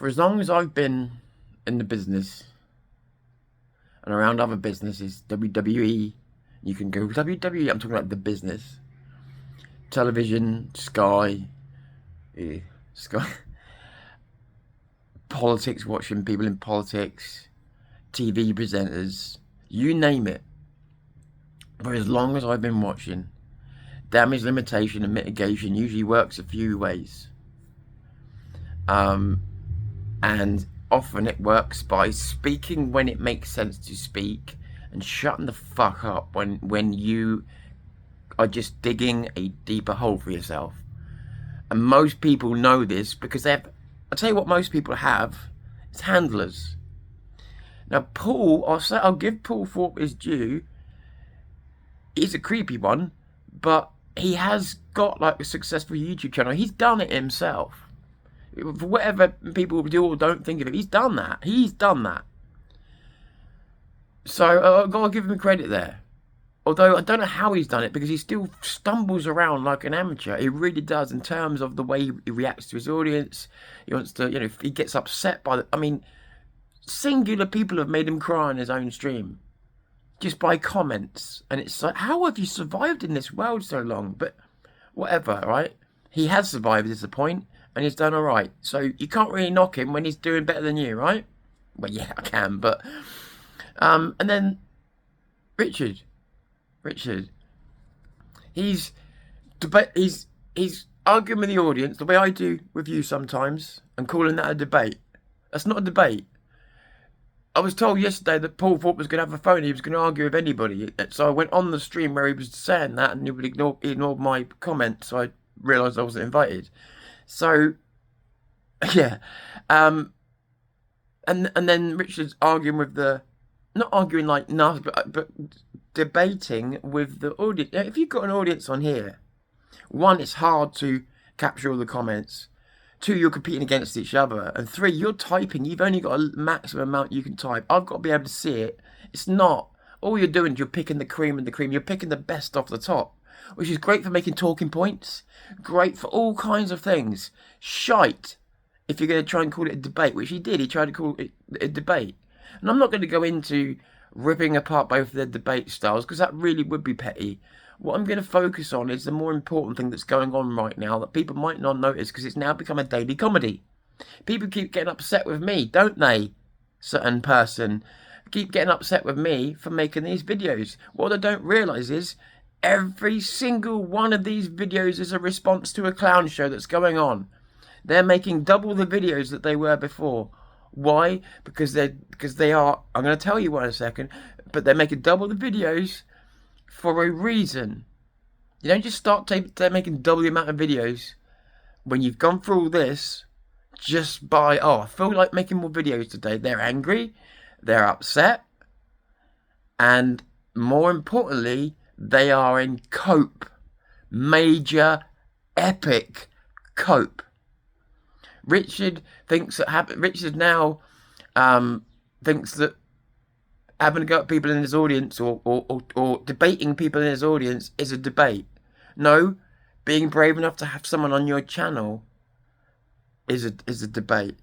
For as long as I've been in the business and around other businesses, WWE, you can go WWE, I'm talking about the business, television, Sky, Sky, politics, watching people in politics, TV presenters, you name it. For as long as I've been watching, damage limitation and mitigation usually works a few ways. And often it works by speaking when it makes sense to speak and shutting the fuck up when you are just digging a deeper hole for yourself. And most people know this because I'll tell you what most people have, it's handlers. Now Paul, I'll give Paul Thorpe his due. He's a creepy one, but he has got like a successful YouTube channel. He's done it himself. For whatever people do or don't think of it, he's done that. So I've got to give him credit there. Although I don't know how he's done it, because he still stumbles around like an amateur. He really does, in terms of the way he reacts to his audience. He wants to, he gets upset by singular people have made him cry on his own stream. Just by comments. And it's like, how have you survived in this world so long? But whatever, right? He has survived, is the point. And he's done alright. So you can't really knock him when he's doing better than you, right? Well, yeah, I can, but... and then... Richard. He's arguing with the audience the way I do with you sometimes, and calling that a debate. That's not a debate. I was told yesterday that Paul Thorpe was going to have a phone, he was going to argue with anybody. So I went on the stream where he was saying that, and he ignored my comment, so I realised I wasn't invited. So, yeah. And then Richard's arguing with not arguing like nothing, but debating with the audience. If you've got an audience on here, one, it's hard to capture all the comments. Two, you're competing against each other. And three, you're typing. You've only got a maximum amount you can type. I've got to be able to see it. It's not. All you're doing is you're picking the cream of the cream. You're picking the best off the top, which is great for making talking points. Great for all kinds of things. Shite if you're going to try and call it a debate, which he did. He tried to call it a debate. And I'm not going to go into ripping apart both their debate styles, because that really would be petty. What I'm going to focus on is the more important thing that's going on right now that people might not notice, because it's now become a daily comedy. People keep getting upset with me, don't they? Certain person keep getting upset with me for making these videos. What they don't realise is every single one of these videos is a response to a clown show that's going on. They're making double the videos that they were before. Why? Because they are, I'm going to tell you why in a second, but they're making double the videos for a reason. You don't just start making double the amount of videos when you've gone through all this just by, I feel like making more videos today. They're angry, they're upset, and more importantly, they are in cope. Major, epic cope. Richard now thinks that having to go at people in his audience or debating people in his audience is a debate. No, being brave enough to have someone on your channel is a debate.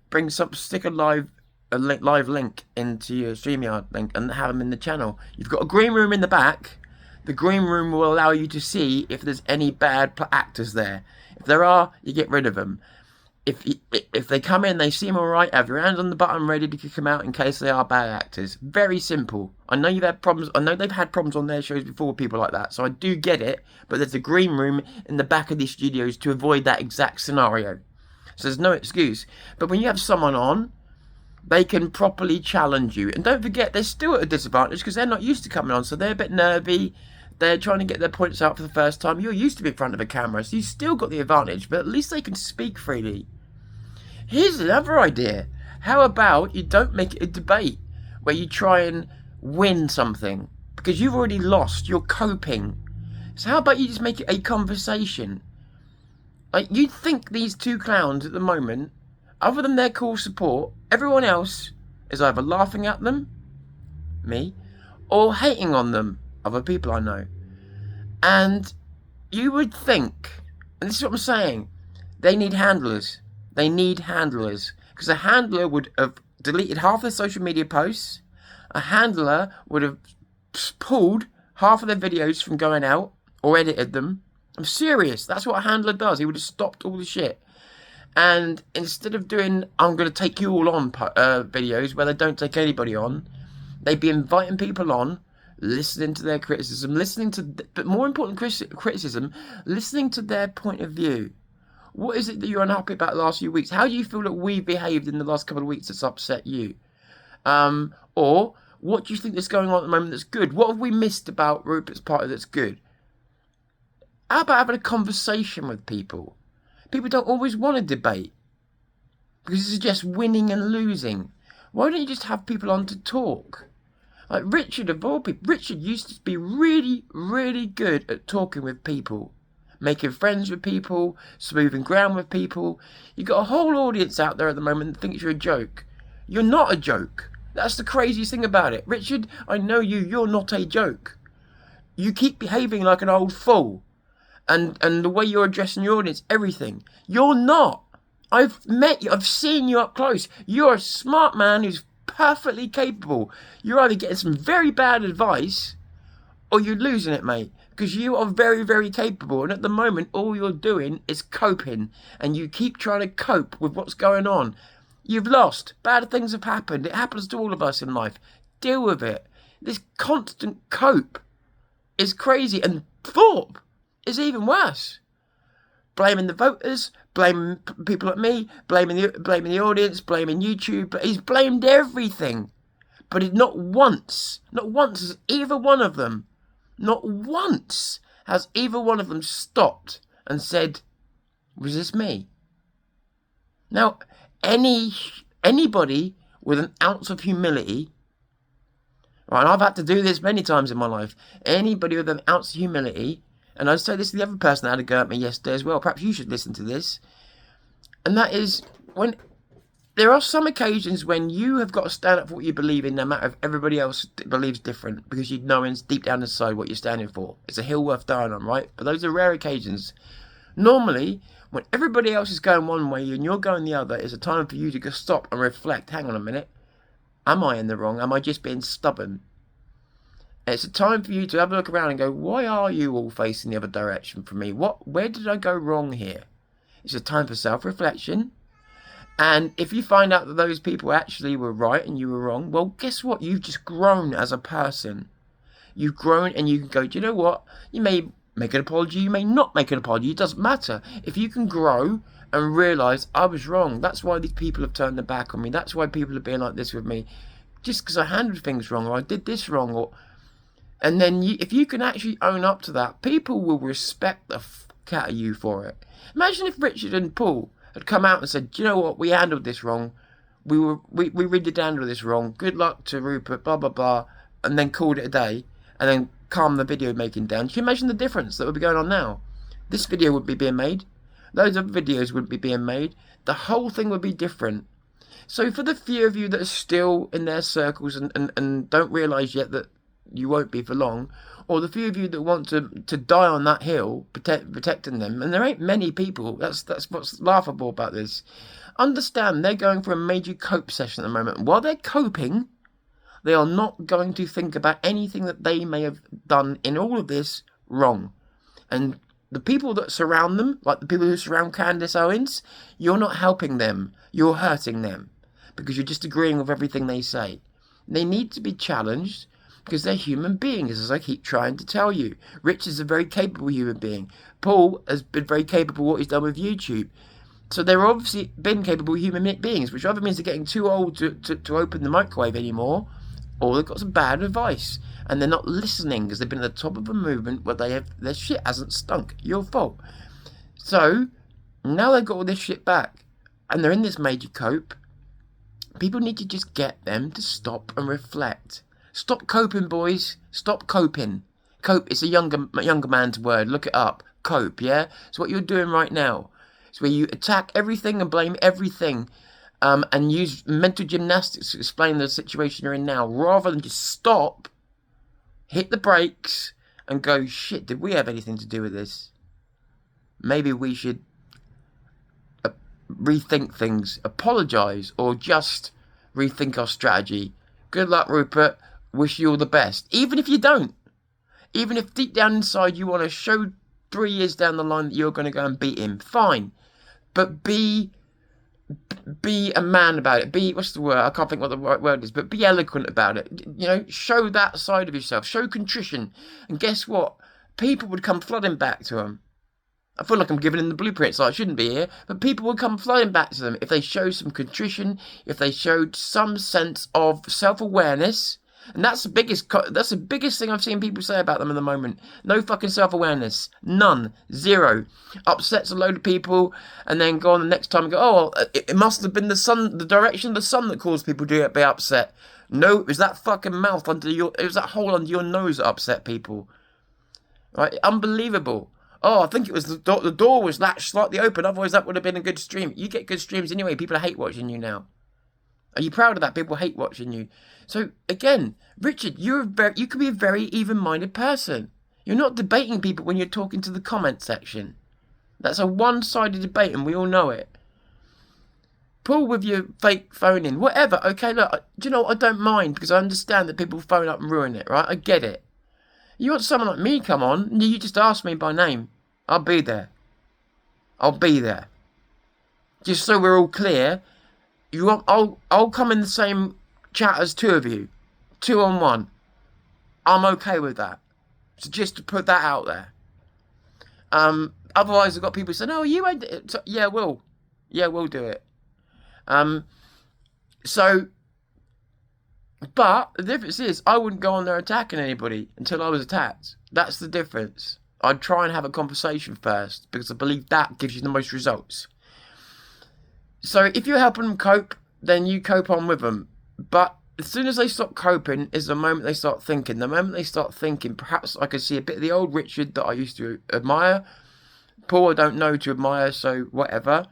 Stick a live link into your StreamYard link and have them in the channel. You've got a green room in the back. The green room will allow you to see if there's any bad actors there. If there are, you get rid of them. If they come in, they seem alright, have your hands on the button ready to kick them out in case they are bad actors. Very simple. I know you've had problems. I know they've had problems on their shows before with people like that, so I do get it. But there's a green room in the back of these studios to avoid that exact scenario. So there's no excuse. But when you have someone on, they can properly challenge you. And don't forget, they're still at a disadvantage because they're not used to coming on, so they're a bit nervy. They're trying to get their points out for the first time. You're used to be in front of a camera, so you've still got the advantage, but at least they can speak freely. Here's another idea. How about you don't make it a debate where you try and win something? Because you've already lost. You're coping. So how about you just make it a conversation? Like, you'd think these two clowns at the moment, other than their cool support, everyone else is either laughing at them, me, or hating on them, other people I know. And you would think, and this is what I'm saying, they need handlers. They need handlers. Because a handler would have deleted half their social media posts. A handler would have pulled half of their videos from going out or edited them. I'm serious. That's what a handler does. He would have stopped all the shit. And instead of doing, I'm going to take you all on videos where they don't take anybody on, they'd be inviting people on, listening to their criticism, but more important criticism, listening to their point of view. What is it that you're unhappy about the last few weeks? How do you feel that we behaved in the last couple of weeks that's upset you? Or what do you think is going on at the moment that's good? What have we missed about Rupert's party that's good? How about having a conversation with people? People don't always want to debate because it's just winning and losing. Why don't you just have people on to talk? Like Richard of all people. Richard used to be really, really good at talking with people, making friends with people, smoothing ground with people. You've got a whole audience out there at the moment that thinks you're a joke. You're not a joke. That's the craziest thing about it. Richard, I know you. You're not a joke. You keep behaving like an old fool. And the way you're addressing your audience, everything. You're not. I've met you. I've seen you up close. You're a smart man who's perfectly capable. You're either getting some very bad advice or you're losing it, mate. Because you are very, very capable. And at the moment, all you're doing is coping. And you keep trying to cope with what's going on. You've lost. Bad things have happened. It happens to all of us in life. Deal with it. This constant cope is crazy. And Thorpe is even worse. Blaming the voters, blaming people like me, blaming the audience, blaming YouTube. But he's blamed everything. But not once has either one of them stopped and said, was this me? Now, anybody with an ounce of humility, right, and I've had to do this many times in my life, anybody with an ounce of humility, and I'd say this to the other person that had a go at me yesterday as well, perhaps you should listen to this, and that is, when there are some occasions when you have got to stand up for what you believe in, no matter if everybody else believes different, because you know deep down inside what you're standing for. It's a hill worth dying on, right? But those are rare occasions. Normally, when everybody else is going one way and you're going the other, it's a time for you to just stop and reflect. Hang on a minute. Am I in the wrong? Am I just being stubborn? It's a time for you to have a look around and go, why are you all facing the other direction from me? Where did I go wrong here? It's a time for self-reflection. And if you find out that those people actually were right and you were wrong, well, guess what? You've just grown as a person. You've grown and you can go, do you know what? You may make an apology, you may not make an apology. It doesn't matter. If you can grow and realise, I was wrong. That's why these people have turned their back on me. That's why people are being like this with me. Just because I handled things wrong or I did this wrong. And then if you can actually own up to that, people will respect the fuck out of you for it. Imagine if Richard and Paul had come out and said, do you know what, we handled this wrong. We really did handle this wrong. Good luck to Rupert, blah, blah, blah. And then called it a day. And then calm the video making down. Can you imagine the difference that would be going on now? This video would be being made. Those other videos wouldn't be being made. The whole thing would be different. So for the few of you that are still in their circles and don't realise yet that you won't be for long, or the few of you that want to die on that hill, protecting them, and there ain't many people, that's what's laughable about this, understand they're going for a major cope session at the moment. While they're coping, they are not going to think about anything that they may have done in all of this wrong. And the people that surround them, like the people who surround Candace Owens, you're not helping them, you're hurting them, because you're just agreeing with everything they say. They need to be challenged, because they're human beings, as I keep trying to tell you. Rich is a very capable human being. Paul has been very capable what he's done with YouTube. So they're obviously been capable human beings, which either means they're getting too old to open the microwave anymore, or they've got some bad advice, and they're not listening because they've been at the top of a movement where their shit hasn't stunk. Your fault. So now they've got all this shit back, and they're in this major cope. People need to just get them to stop and reflect. Stop coping, boys. Stop coping. Cope, it's a younger man's word. Look it up. Cope, yeah? It's what you're doing right now. It's where you attack everything and blame everything, and use mental gymnastics to explain the situation you're in now, rather than just stop, hit the brakes, and go, shit, did we have anything to do with this? Maybe we should rethink things, apologise, or just rethink our strategy. Good luck, Rupert. Wish you all the best. Even if you don't. Even if deep down inside you want to show 3 years down the line that you're going to go and beat him. Fine. But be a man about it. What's the word? I can't think what the right word is, but be eloquent about it. You know, show that side of yourself. Show contrition. And guess what? People would come flooding back to him. I feel like I'm giving them the blueprint, so I shouldn't be here. But people would come flooding back to them if they showed some contrition, if they showed some sense of self-awareness. And that's the biggest thing I've seen people say about them at the moment. No fucking self-awareness. None. Zero. Upsets a load of people and then go on the next time and go, oh, it must have been the sun, the direction of the sun that caused people to be upset. No, it was that fucking mouth it was that hole under your nose that upset people. Right? Unbelievable. Oh, I think it was the door was latched slightly open, otherwise that would have been a good stream. You get good streams anyway. People hate watching you now. Are you proud of that? People hate watching you. So, again, Richard, you can be a very even-minded person. You're not debating people when you're talking to the comment section. That's a one-sided debate, and we all know it. Paul, with your fake phone-in, whatever. Okay, look, do you know what? I don't mind, because I understand that people phone up and ruin it, right? I get it. You want someone like me come on, you just ask me by name. I'll be there. I'll be there. Just so we're all clear, I'll come in the same chat as two of you. 2-on-1. I'm okay with that. So just to put that out there. Otherwise I've got people saying, oh, you ain't... Yeah, we'll do it. But the difference is, I wouldn't go on there attacking anybody until I was attacked. That's the difference. I'd try and have a conversation first, because I believe that gives you the most results. So if you're helping them cope, then you cope on with them. But as soon as they stop coping is the moment they start thinking. The moment they start thinking, perhaps I could see a bit of the old Richard that I used to admire. Paul I don't know to admire, so whatever.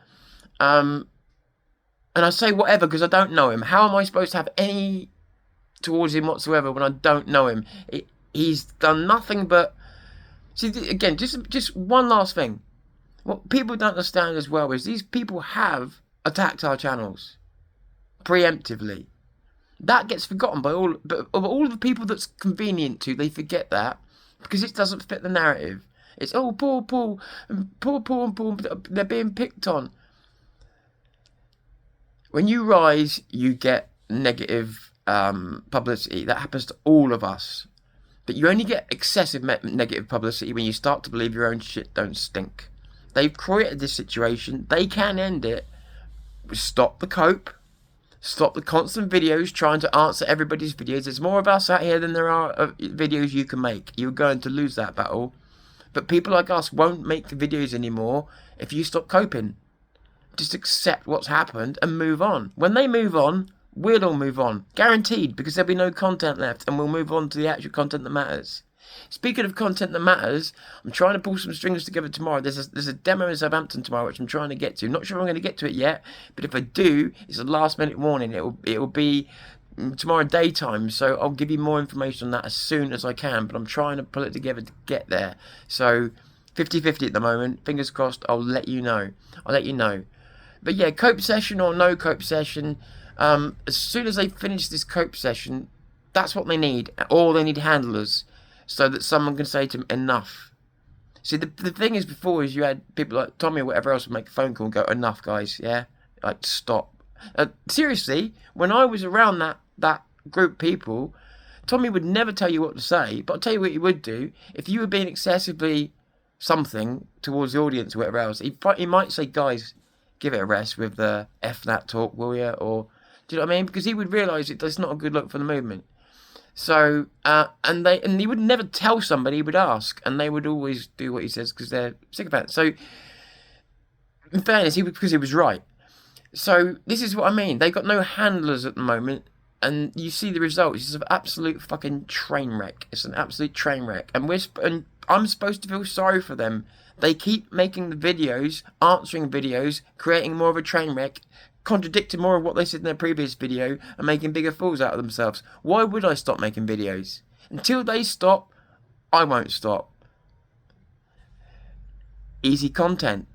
And I say whatever because I don't know him. How am I supposed to have any towards him whatsoever when I don't know him? He's done nothing but... See, again, just one last thing. What people don't understand as well is these people have attacked our channels preemptively. That gets forgotten by all of the people that's convenient to. They forget that because it doesn't fit the narrative. It's, oh, Paul, they're being picked on. When you rise, you get negative publicity. That happens to all of us. But you only get excessive negative publicity when you start to believe your own shit don't stink. They've created this situation. They can end it. Stop the cope. Stop the constant videos trying to answer everybody's videos. There's more of us out here than there are videos you can make. You're going to lose that battle. But people like us won't make the videos anymore if you stop coping. Just accept what's happened and move on. When they move on, we'll all move on. Guaranteed, because there'll be no content left and we'll move on to the actual content that matters. Speaking of content that matters, I'm trying to pull some strings together tomorrow. There's a demo in Southampton tomorrow which I'm trying to get to. Not sure I'm going to get to it yet, but if I do, it's a last minute warning. It will be tomorrow daytime, so I'll give you more information on that as soon as I can, but I'm trying to pull it together to get there. So 50-50 at the moment. Fingers crossed, I'll let you know. But yeah, cope session or no cope session, as soon as they finish this cope session, that's what they need. Or they need handlers, so that someone can say to them, enough. See, the thing is, before is you had people like Tommy or whatever else would make a phone call and go, enough, guys, yeah? Like, stop. Seriously, when I was around that group of people, Tommy would never tell you what to say, but I'll tell you what he would do. If you were being excessively something towards the audience or whatever else, he might say, guys, give it a rest with the F that talk, will you? Or, do you know what I mean? Because he would realise that's not a good look for the movement. So, and he would never tell somebody, he would ask, and they would always do what he says because they're sycophants. So, in fairness, because he was right. So, this is what I mean. They've got no handlers at the moment, and you see the results. It's an absolute fucking train wreck. It's an absolute train wreck. And I'm supposed to feel sorry for them. They keep making the videos, answering videos, creating more of a train wreck, contradicting more of what they said in their previous video, and making bigger fools out of themselves. Why would I stop making videos? Until they stop, I won't stop. Easy content.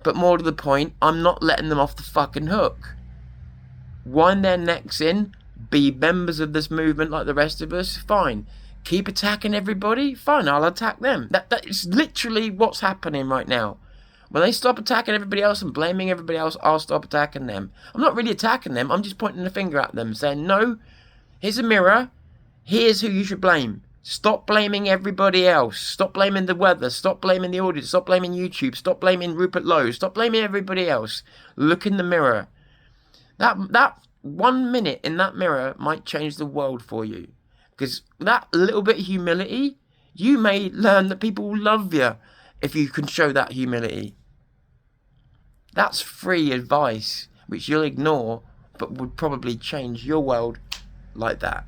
But more to the point, I'm not letting them off the fucking hook. Wind their necks in, be members of this movement like the rest of us, fine. Keep attacking everybody, fine, I'll attack them. That is literally what's happening right now. When they stop attacking everybody else and blaming everybody else, I'll stop attacking them. I'm not really attacking them, I'm just pointing the finger at them, saying, no, here's a mirror, here's who you should blame. Stop blaming everybody else. Stop blaming the weather. Stop blaming the audience. Stop blaming YouTube. Stop blaming Rupert Lowe. Stop blaming everybody else. Look in the mirror. That 1 minute in that mirror might change the world for you. Because that little bit of humility, you may learn that people will love you if you can show that humility. That's free advice, which you'll ignore, but would probably change your world like that.